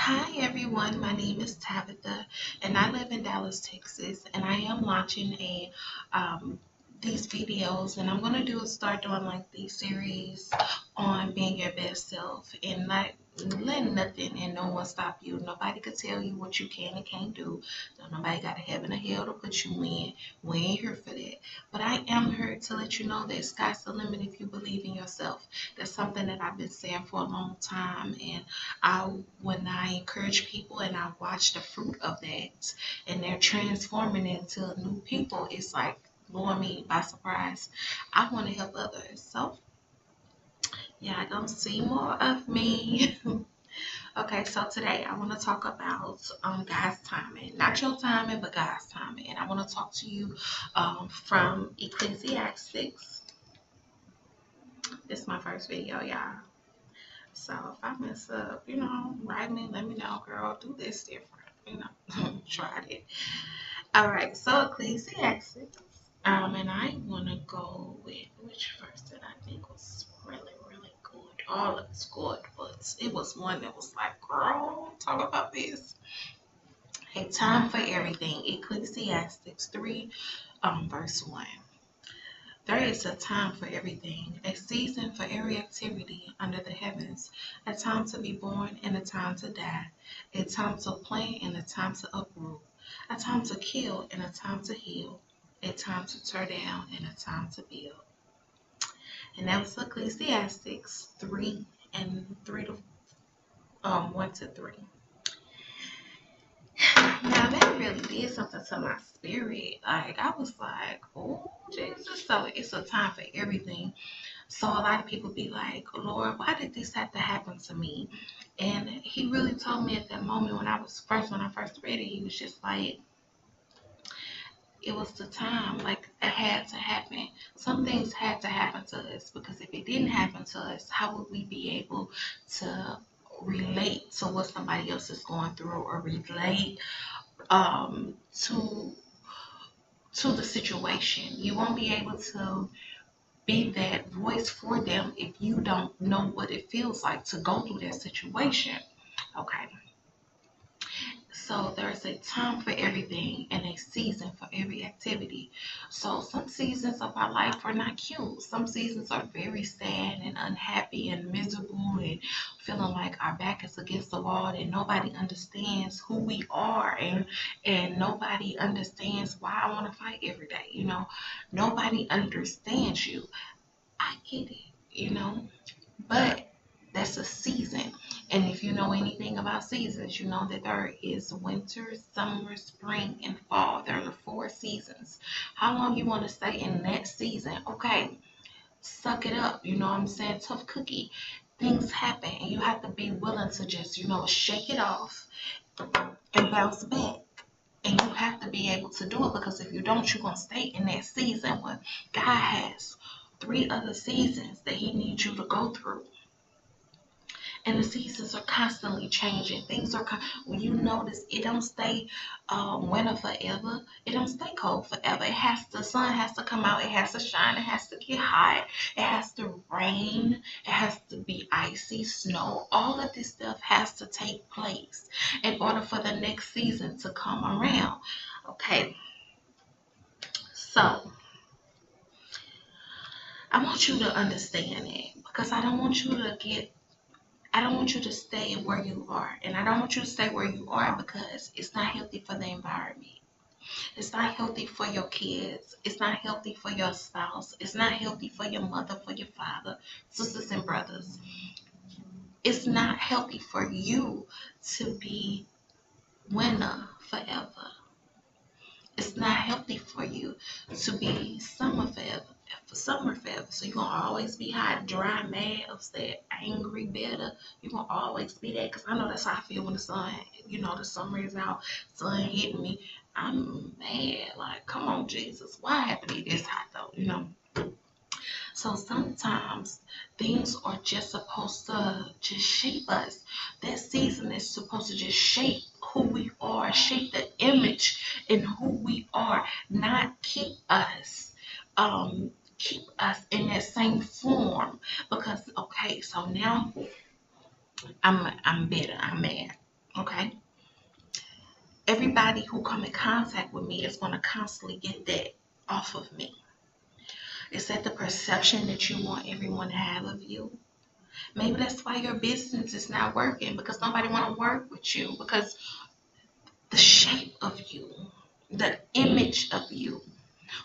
Hi everyone, my name is Tabitha and I live in Dallas, Texas, and I am launching a these videos, and I'm gonna start doing like these series on being your best self and not letting nothing and no one stop you. Nobody could tell you what you can and can't do. Nobody got a heaven or hell to put you in. We ain't here for that. But I am here to let you know that sky's the limit if you believe in yourself. That's something that I've been saying for a long time, and I when I encourage people and I watch the fruit of that and they're transforming into new people, it's like blowing me by surprise. I want to help others. So yeah, don't see more of me. Okay, so today I want to talk about God's timing. Not your timing, but God's timing. And I want to talk to you from Ecclesiastes. This is my first video, y'all. So if I mess up, write me, let me know, girl, do this different, tried it. All right, so Ecclesiastes, and I want to go with which verse that I think was really, really good. All of it's good, but it was one that was like, girl, talk about this. A time for everything. Ecclesiastes 3, verse 1. There is a time for everything, a season for every activity under the heavens, a time to be born and a time to die, a time to plant and a time to uproot, a time to kill and a time to heal, a time to tear down and a time to build. And that was Ecclesiastes 3 and 3 to 1 to 3. Now that really did something to my spirit. Like I was like, oh Jesus. So it's a time for everything. So a lot of people be like, Lord, why did this have to happen to me? And he really told me at that moment when I first read it, he was just like, it was the time, like it had to happen. Some things had to happen to us because if it didn't happen to us, how would we be able to relate to what somebody else is going through or relate to the situation? You won't be able to be that voice for them if you don't know what it feels like to go through that situation. Okay. So there's a time for everything and a season for every activity. So some seasons of our life are not cute. Some seasons are very sad and unhappy and miserable and feeling like our back is against the wall and nobody understands who we are, and nobody understands why I want to fight every day. Nobody understands you. I get it. But that's a season. And if you know anything about seasons, you know that there is winter, summer, spring, and fall. There are 4 seasons. How long you want to stay in that season? Okay, suck it up. You know what I'm saying? Tough cookie. Things happen, and you have to be willing to just, shake it off and bounce back. And you have to be able to do it, because if you don't, you're going to stay in that season when God has 3 other seasons that he needs you to go through. And the seasons are constantly changing. Things are when you notice, it don't stay winter forever. It don't stay cold forever. The sun has to come out. It has to shine. It has to get hot. It has to rain. It has to be icy, snow. All of this stuff has to take place in order for the next season to come around. Okay. So I want you to understand it, because I don't want you to stay where you are. And I don't want you to stay where you are because it's not healthy for the environment. It's not healthy for your kids. It's not healthy for your spouse. It's not healthy for your mother, for your father, sisters and brothers. It's not healthy for you to be winter forever. It's not healthy for you to be summer forever. So you're going to always be hot, dry, mad, upset, angry, bitter. You're going to always be that, because I know that's how I feel when the sun, the summer is out, sun hitting me. I'm mad. Like, come on, Jesus. Why have to be this hot, though, So sometimes things are just supposed to just shape us. That season is supposed to just shape who we are, shape the image in who we are, not keep us in that same form. Because okay, so now I'm bitter, I'm mad. Okay? Everybody who come in contact with me is going to constantly get that off of me. Is that the perception that you want everyone to have of you? Maybe that's why your business is not working, because nobody want to work with you, because the shape of you, the image of you,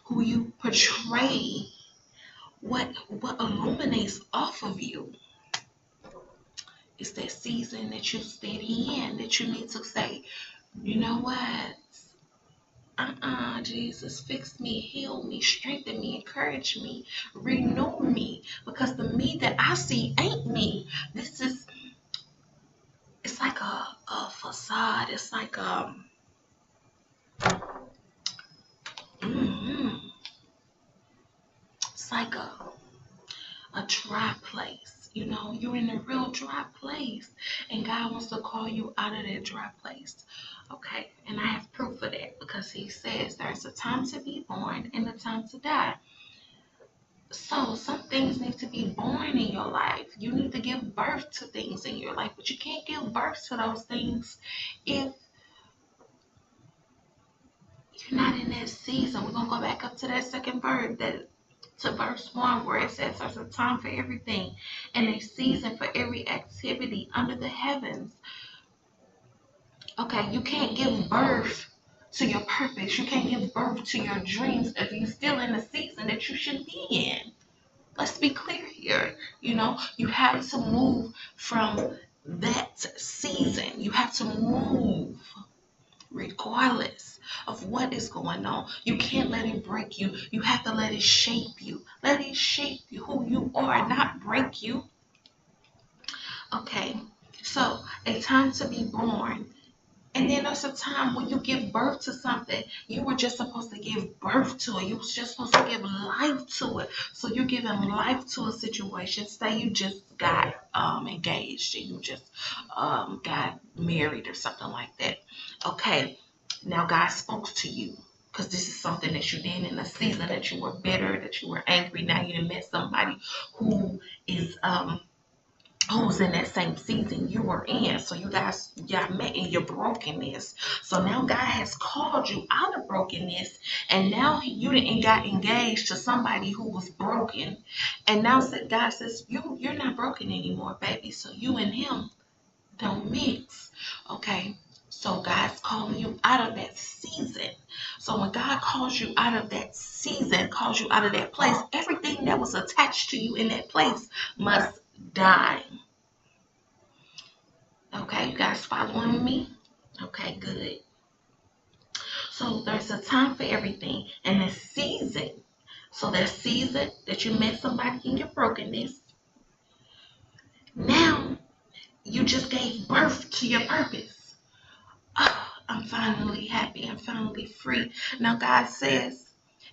who you portray, what illuminates off of you. It's that season that you steady in, that you need to say, you know what? Jesus, fix me, heal me, strengthen me, encourage me, renew me, because the me that I see ain't me. It's like a facade. It's like it's like a dry place. You know, you're in a real dry place, and God wants to call you out of that dry place. Okay, and I have proof of that, because He says there's a time to be born and a time to die. So some things need to be born in your life. You need to give birth to things in your life, but you can't give birth to those things if you're not in that season. We're gonna go back up to that second verse, to verse 1, where it says there's a time for everything and a season for every activity under the heavens. Okay, you can't give birth to your purpose. You can't give birth to your dreams if you're still in the season that you should be in. Let's be clear here. You know, you have to move from that season. You have to move regardless of what is going on. You can't let it break you. You have to let it shape you. Let it shape you, who you are, not break you. Okay, so a time to be born. And then there's a time when you give birth to something. You were just supposed to give birth to it. You were just supposed to give life to it. So you're giving life to a situation. Say you just got engaged, and you just got married or something like that. Okay, now God spoke to you, because this is something that you did in a season that you were bitter, that you were angry. Now you met somebody who is who's in that same season you were in. So y'all met in your brokenness. So now God has called you out of brokenness, and now you didn't got engaged to somebody who was broken. And now God says, you're not broken anymore, baby. So you and him don't mix. Okay. So God's calling you out of that season. So when God calls you out of that season, calls you out of that place, everything that was attached to you in that place must die. Okay, you guys following me? Okay, good. So there's a time for everything, and a season. So that season that you met somebody in your brokenness, now you just gave birth to your purpose. Oh, I'm finally happy. I'm finally free. Now God says,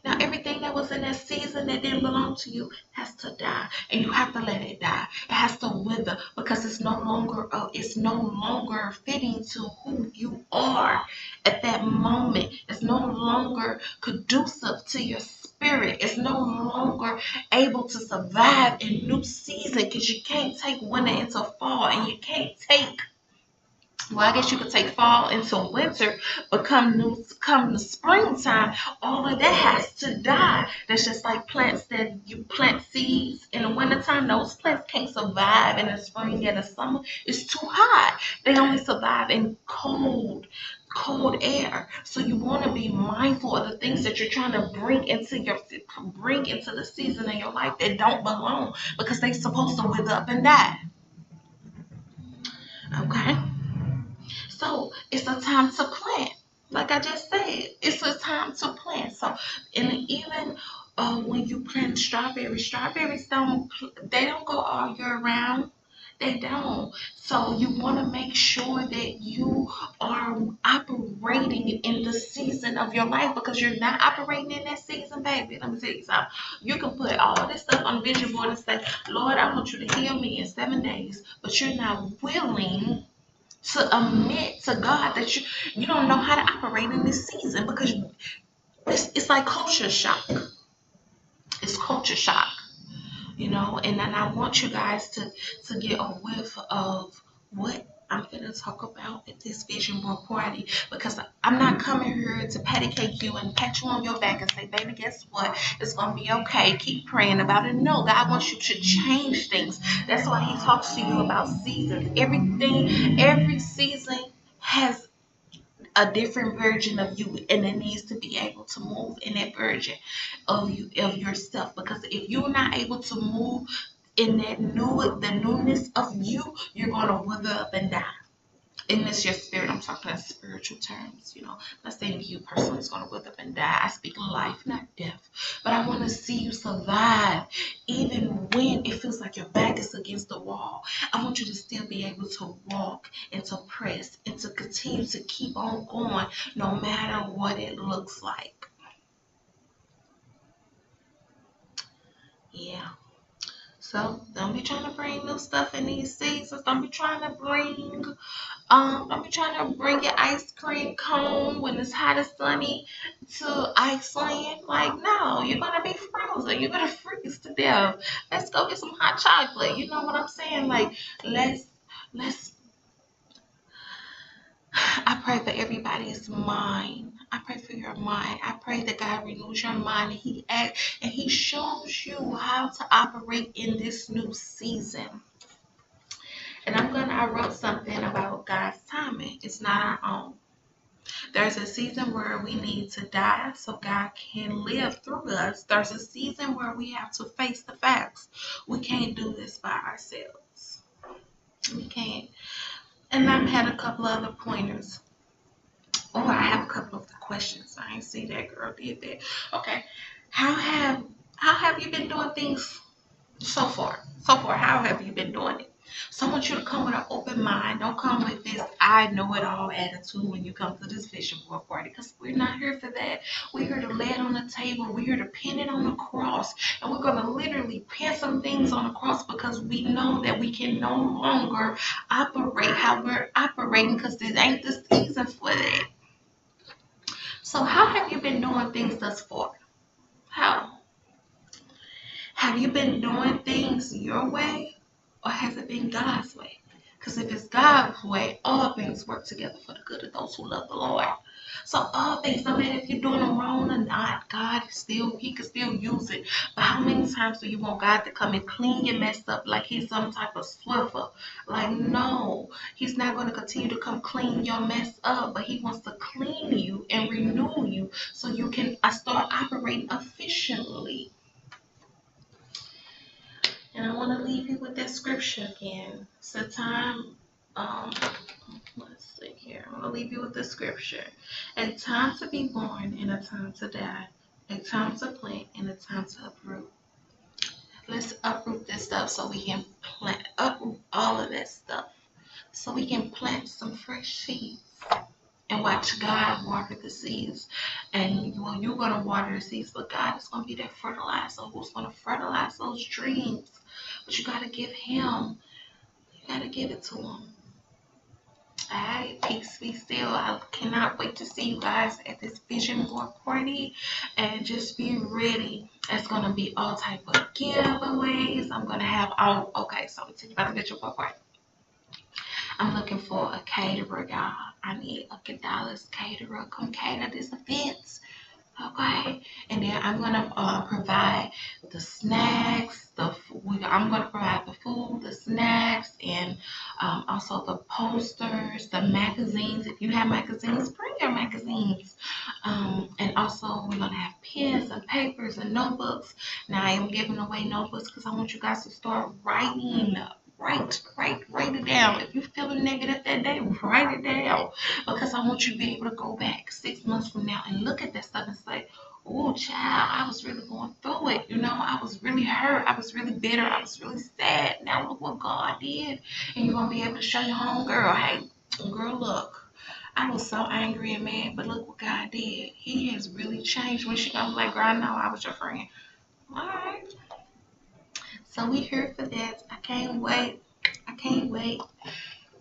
now everything that was in that season that didn't belong to you has to die, and you have to let it die. It has to wither, because it's no longer fitting to who you are at that moment. It's no longer conducive to your spirit. It's no longer able to survive in new season, because you can't take winter into fall, and you can't take, well, I guess you could take fall into winter, but come the springtime, all of that has to die. That's just like plants that you plant seeds in the wintertime. Those plants can't survive in the spring and the summer. It's too hot. They only survive in cold air. So you want to be mindful of the things that you're trying to bring into the season of your life that don't belong, because they're supposed to wither up and die. Okay? So it's a time to plant. Like I just said, it's a time to plant. So, and even when you plant strawberries they don't go all year round. They don't. So you want to make sure that you are operating in the season of your life, because you're not operating in that season, baby. Let me tell you something. You can put all this stuff on the vision board and say, Lord, I want you to heal me in 7 days, but you're not willing to admit to God that you don't know how to operate in this season, because it's like culture shock. It's culture shock, and then I want you guys to get a whiff of what I'm going to talk about at this vision board party, because I'm not coming here to patty cake you and pat you on your back and say, baby, guess what? It's going to be okay. Keep praying about it. No, God wants you to change things. That's why he talks to you about seasons. Every season has a different version of you, and it needs to be able to move in that version of yourself, because if you're not able to move in the newness of you, you're gonna wither up and die. And it's your spirit. I'm talking in spiritual terms, not saying you personally is going to wither up and die. I speak life, not death. But I want to see you survive, even when it feels like your back is against the wall. I want you to still be able to walk and to press and to continue to keep on going, no matter what it looks like. Yeah. So don't be trying to bring new stuff in these seasons. Don't be trying to bring your ice cream cone when it's hot and sunny to Iceland. Like, no, you're gonna be frozen. You're gonna freeze to death. Let's go get some hot chocolate. You know what I'm saying? Like, let's. I pray for everybody's mind. I pray for your mind. I pray that God renews your mind, and He shows you how to operate in this new season. And I wrote something about God's timing. It's not our own. There's a season where we need to die so God can live through us. There's a season where we have to face the facts. We can't do this by ourselves. We can't. And I've had a couple other pointers. Oh, I have a couple of questions. I ain't see that girl did that. Okay. How have you been doing things so far? How have you been doing it? So I want you to come with an open mind. Don't come with this I know it all attitude when you come to this vision board party, because we're not here for that. We're here to lay it on the table. We're here to pin it on the cross. And we're going to literally pin some things on the cross, because we know that we can no longer operate how we're operating, because this ain't the season for that. So how have you been doing things thus far? How? Have you been doing things your way, or has it been God's way? Because if it's God's way, all things work together for the good of those who love the Lord. So all things, no matter if you're doing them wrong or not, He can still use it. But how many times do you want God to come and clean your mess up like He's some type of Swiffer? Like, no, He's not going to continue to come clean your mess up, but He wants to clean you and renew you so you can start operating efficiently. And I want to leave you with that scripture again. It's a time, let's see here. I want to leave you with the scripture. A time to be born and a time to die. A time to plant and a time to uproot. Let's uproot this stuff so we can uproot all of that stuff, so we can plant some fresh seeds and watch God water the seeds. And you're going to water the seeds, but God is going to be that fertilizer who's going to fertilize those dreams. But you got to give Him. You got to give it to Him. All right, peace, be still. I cannot wait to see you guys at this vision board party, and just be ready. It's going to be all type of giveaways. I'm going to have all, okay, so I'm telling you about the vision board party. I'm looking for a caterer, y'all. I need a Dallas caterer. Come cater this event. Okay, and then I'm gonna provide the snacks. I'm gonna provide the food, the snacks, and also the posters, the magazines. If you have magazines, bring your magazines. And also we're gonna have pens and papers and notebooks. Now I am giving away notebooks because I want you guys to start writing. Write it down. If you're feeling negative that day, write it down. Because I want you to be able to go back 6 months from now and look at that stuff and say, oh, child, I was really going through it. I was really hurt. I was really bitter. I was really sad. Now look what God did. And you're going to be able to show your home girl, hey, girl, look. I was so angry and mad, but look what God did. He has really changed. When she comes like, girl, I know I was your friend. All right. So we're here for that. I can't wait.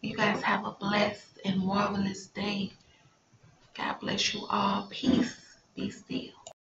You guys have a blessed and marvelous day. God bless you all. Peace. Be still.